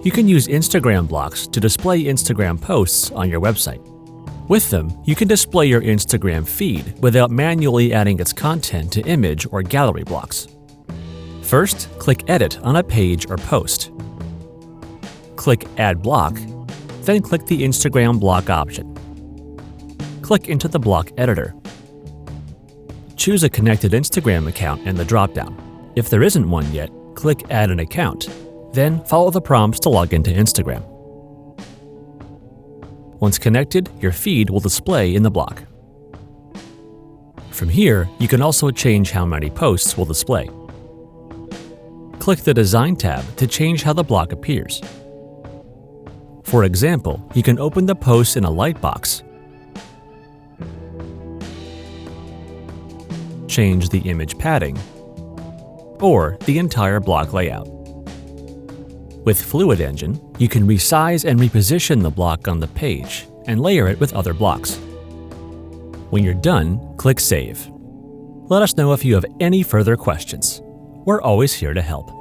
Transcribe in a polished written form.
You can use Instagram blocks to display Instagram posts on your website. With them, you can display your Instagram feed without manually adding its content to image or gallery blocks. First, click Edit on a page or post. Click Add Block, then click the Instagram block option. Click into the block editor. Choose a connected Instagram account in the dropdown. If there isn't one yet, click Add an account, then follow the prompts to log into Instagram. Once connected, your feed will display in the block. From here, you can also change how many posts will display. Click the Design tab to change how the block appears. For example, you can open the post in a lightbox, change the image padding, or the entire block layout. With Fluid Engine, you can resize and reposition the block on the page and layer it with other blocks. When you're done, click Save. Let us know if you have any further questions. We're always here to help.